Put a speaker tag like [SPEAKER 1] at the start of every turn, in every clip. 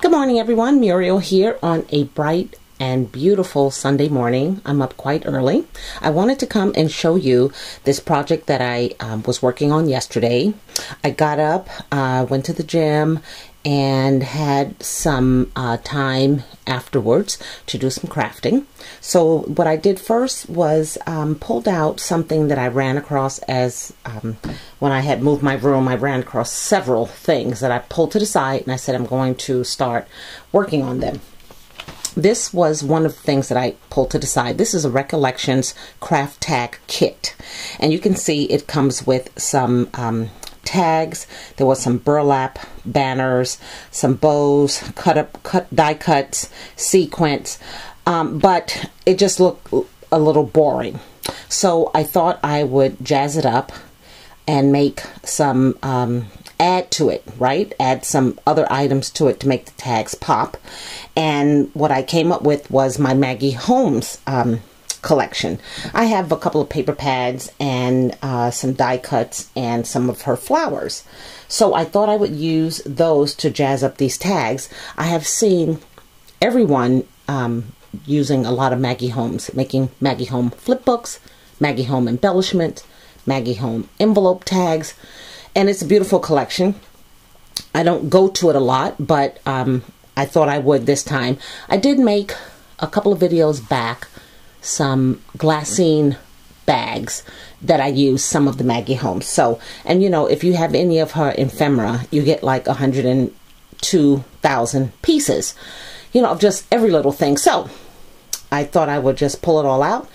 [SPEAKER 1] Good morning, everyone. Muriel here on a bright and beautiful Sunday morning. I'm up quite early. I wanted to come and show you this project that I was working on yesterday. I got up, went to the gym, and had some time afterwards to do some crafting. So what I did first was pulled out something that I ran across as when I had moved my room. I ran across several things that I pulled to the side, and I said I'm going to start working on them. This was one of the things that I pulled to the side. This is a Recollections craft tag kit, and you can see it comes with some tags. There was some burlap banners, some bows, die cuts, sequins, but it just looked a little boring. So I thought I would jazz it up and make some add to it, right? Add some other items to it to make the tags pop. And what I came up with was my Maggie Holmes collection. I have a couple of paper pads and some die cuts and some of her flowers. So I thought I would use those to jazz up these tags. I have seen everyone using a lot of Maggie Holmes, making Maggie Home flip books, Maggie Home embellishment, Maggie Home envelope tags, and it's a beautiful collection. I don't go to it a lot, but I thought I would this time. I did make a couple of videos back some glassine bags that I use some of the Maggie Holmes. So, and you know, if you have any of her ephemera, you get like 102,000 pieces, you know, of just every little thing. So I thought I would just pull it all out,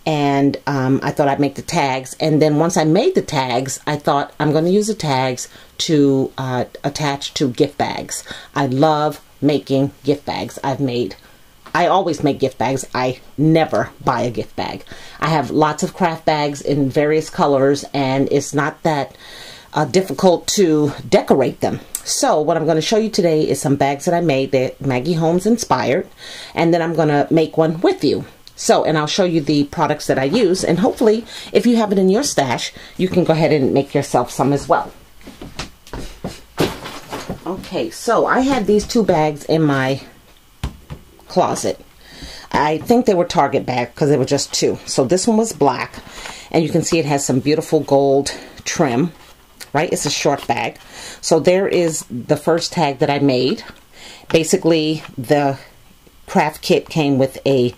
[SPEAKER 1] and I thought I'd make the tags. And then once I made the tags, I thought I'm going to use the tags to attach to gift bags. I love making gift bags. I always make gift bags. I never buy a gift bag. I have lots of craft bags in various colors, and it's not that difficult to decorate them. So what I'm going to show you today is some bags that I made that Maggie Holmes inspired, and then I'm going to make one with you. So, and I'll show you the products that I use, and hopefully if you have it in your stash, you can go ahead and make yourself some as well. Okay, so I had these two bags in my closet. I think they were Target bags because they were just two. So this one was black, and you can see it has some beautiful gold trim, right? It's a short bag. So there is the first tag that I made. Basically, the craft kit came with a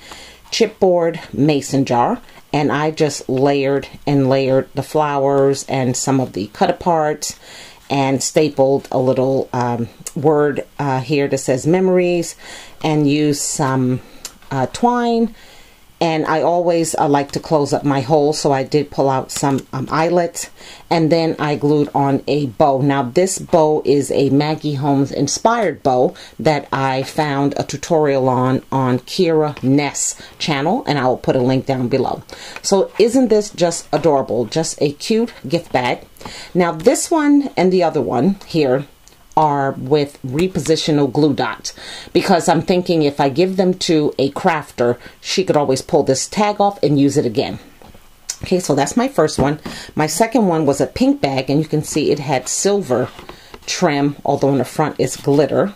[SPEAKER 1] chipboard mason jar, and I just layered and layered the flowers and some of the cut aparts, and stapled a little word here that says memories, and used some twine. And I always like to close up my holes, so I did pull out some eyelets, and then I glued on a bow. Now this bow is a Maggie Holmes inspired bow that I found a tutorial on Kira Ness Channel, and I will put a link down below. So isn't this just adorable? Just a cute gift bag. Now this one and the other one here are with repositional glue dots, because I'm thinking if I give them to a crafter, she could always pull this tag off and use it again. Okay, so that's my first one. My second one was a pink bag, and you can see it had silver trim, although in the front it's glitter.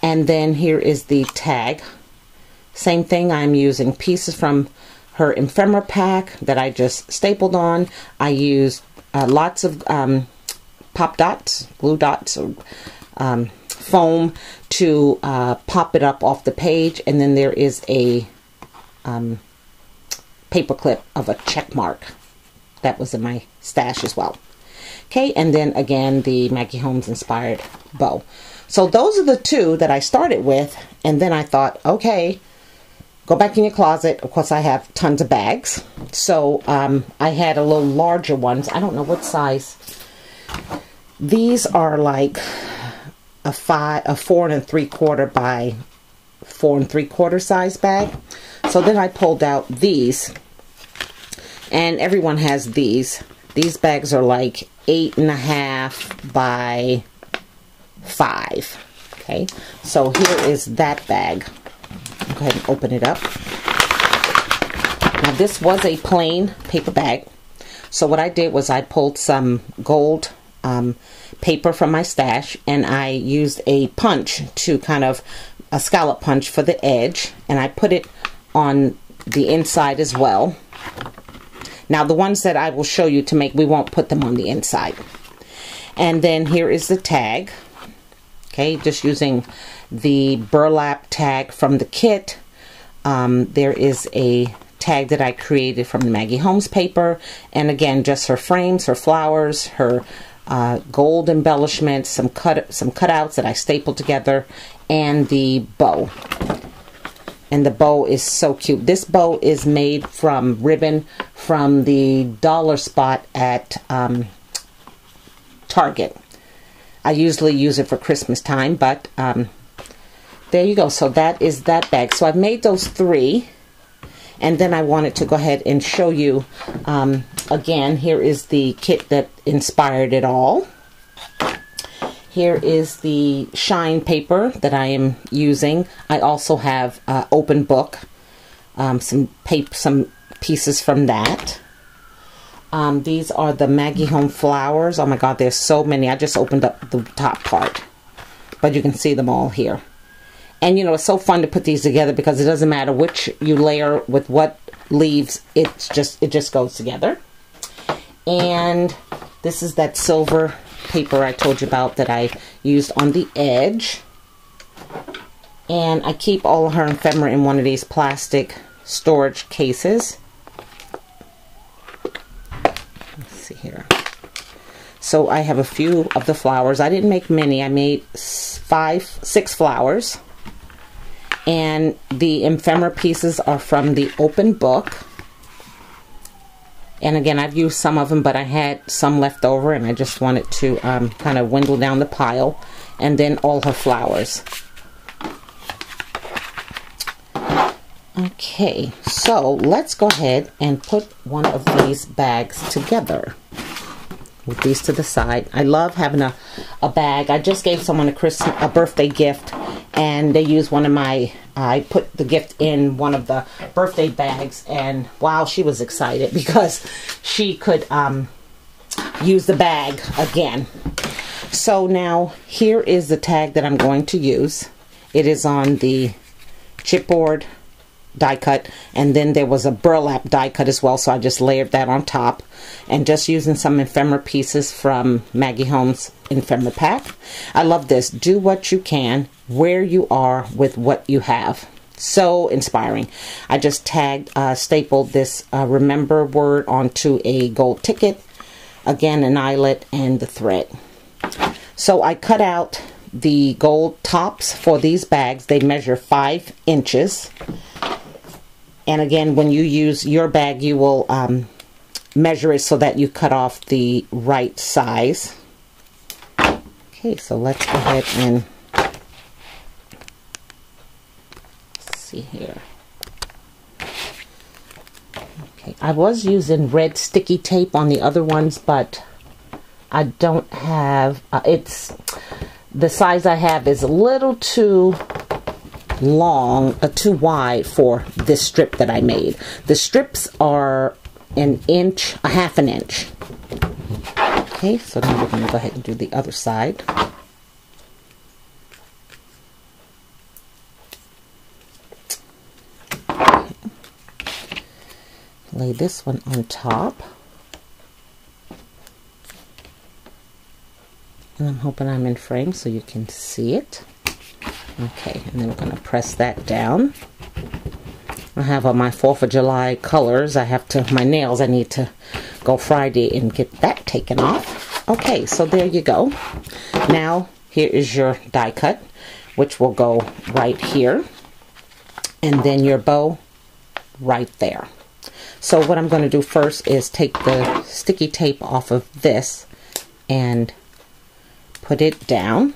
[SPEAKER 1] And then here is the tag. Same thing, I'm using pieces from her ephemera pack that I just stapled on. I used lots of pop dots, glue dots, or foam to pop it up off the page. And then there is a paper clip of a check mark that was in my stash as well. Okay, and then again the Maggie Holmes inspired bow. So those are the two that I started with, and then I thought, okay, go back in your closet. Of course, I have tons of bags. So I had a little larger ones. I don't know what size. These are like a 4 3/4 by 4 3/4 size bag. So then I pulled out these, and everyone has these. These bags are like 8.5 by 5. Okay, so here is that bag. Go ahead and open it up. Now this was a plain paper bag. So what I did was I pulled some gold paper from my stash, and I used a punch to kind of a scallop punch for the edge, and I put it on the inside as well. Now the ones that I will show you to make, we won't put them on the inside. And then here is the tag. Okay, just using the burlap tag from the kit. There is a tag that I created from the Maggie Holmes paper, and again, just her frames, her flowers, her gold embellishments, some cutouts that I stapled together, and the bow. And the bow is so cute. This bow is made from ribbon from the dollar spot at Target. I usually use it for Christmas time, but there you go. So that is that bag. So I've made those 3, and then I wanted to go ahead and show you again. Here is the kit that inspired it all. Here is the shine paper that I am using. I also have open book, some pieces from that. These are the Maggie Home flowers. Oh my God, there's so many. I just opened up the top part, but you can see them all here. And you know, it's so fun to put these together because it doesn't matter which you layer with what leaves. It just goes together. And this is that silver paper I told you about that I used on the edge. And I keep all of her ephemera in one of these plastic storage cases. Let's see here. So I have a few of the flowers. I didn't make many. I made 6 flowers. And the ephemera pieces are from the open book. And again, I've used some of them, but I had some left over, and I just wanted to kind of dwindle down the pile. And then all her flowers. Okay, so let's go ahead and put one of these bags together. With these to the side. I love having a bag. I just gave someone a birthday gift, and they used one of my, I put the gift in one of the birthday bags, and wow, she was excited because she could use the bag again. So now here is the tag that I'm going to use. It is on the chipboard die cut, and then there was a burlap die cut as well, so I just layered that on top, and just using some ephemera pieces from Maggie Holmes ephemera pack. I love this. Do what you can where you are with what you have. So inspiring. I just stapled this remember word onto a gold ticket, again an eyelet, and the thread. So I cut out the gold tops for these bags. They measure 5 inches. And again, when you use your bag, you will measure it so that you cut off the right size. Okay, so let's go ahead and see here. Okay, I was using red sticky tape on the other ones, but I don't have, the size I have is a little too long, too wide for this strip that I made. The strips are an inch, a half an inch. Okay, so now we're going to go ahead and do the other side. Okay. Lay this one on top. And I'm hoping I'm in frame so you can see it. Okay, and then we're going to press that down. I have on my 4th of July colors. I have to, my nails, I need to go Friday and get that taken off. Okay, so there you go. Now, here is your die cut, which will go right here. And then your bow right there. So what I'm going to do first is take the sticky tape off of this and put it down.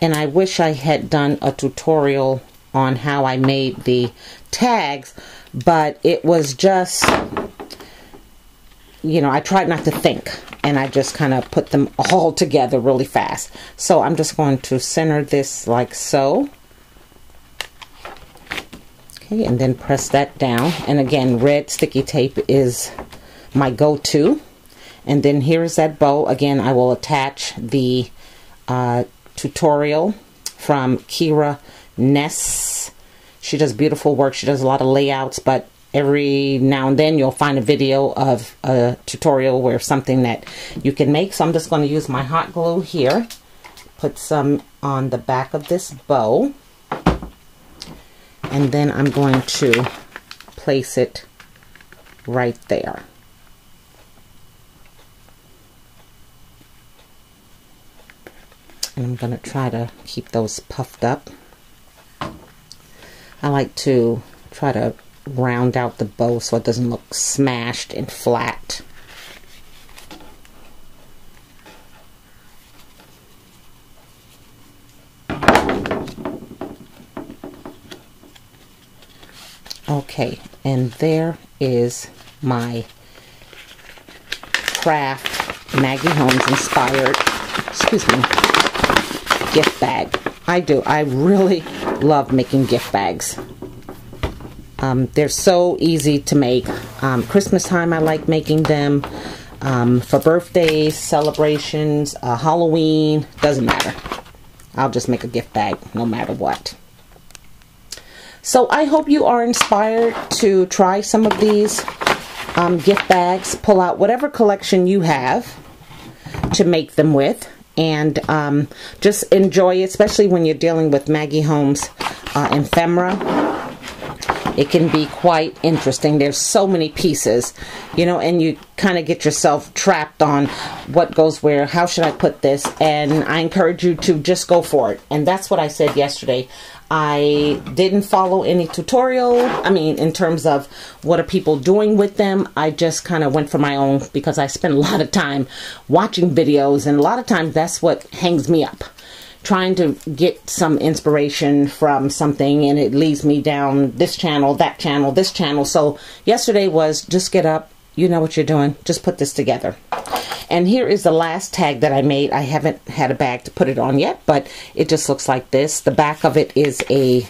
[SPEAKER 1] And I wish I had done a tutorial on how I made the tags, but it was just, you know, I tried not to think, and I just kind of put them all together really fast. So I'm just going to center this like so. Okay, and then press that down. And again, red sticky tape is my go-to. And then here's that bow. Again, I will attach the tutorial from Kira Ness. She does beautiful work. She does a lot of layouts, but every now and then you'll find a video of a tutorial where something that you can make. So I'm just going to use my hot glue here. Put some on the back of this bow. And then I'm going to place it right there. And I'm going to try to keep those puffed up. I like to try to round out the bow so it doesn't look smashed and flat. Okay, and there is my craft Maggie Holmes inspired, excuse me, gift bag. I really love making gift bags. They're so easy to make. Christmas time I like making them. For birthdays, celebrations, Halloween, doesn't matter. I'll just make a gift bag no matter what. So I hope you are inspired to try some of these gift bags. Pull out whatever collection you have to make them with. And just enjoy it, especially when you're dealing with Maggie Holmes ephemera. It can be quite interesting. There's so many pieces, you know, and you kind of get yourself trapped on what goes where, how should I put this, and I encourage you to just go for it. And that's what I said yesterday. I didn't follow any tutorial, in terms of what are people doing with them. I just kind of went for my own because I spend a lot of time watching videos, and a lot of times that's what hangs me up. Trying to get some inspiration from something, and it leads me down this channel, that channel, this channel. So yesterday was just get up, you know what you're doing, just put this together. And here is the last tag that I made. I haven't had a bag to put it on yet, but it just looks like this. The back of it is a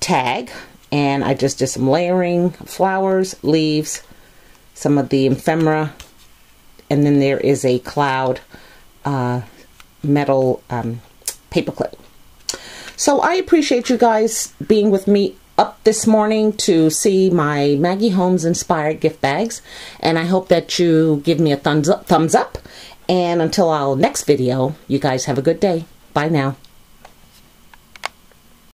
[SPEAKER 1] tag, and I just did some layering, flowers, leaves, some of the ephemera, and then there is a cloud metal paperclip. So I appreciate you guys being with me up this morning to see my Maggie Holmes inspired gift bags, and I hope that you give me a thumbs up, and until our next video, you guys have a good day. Bye now.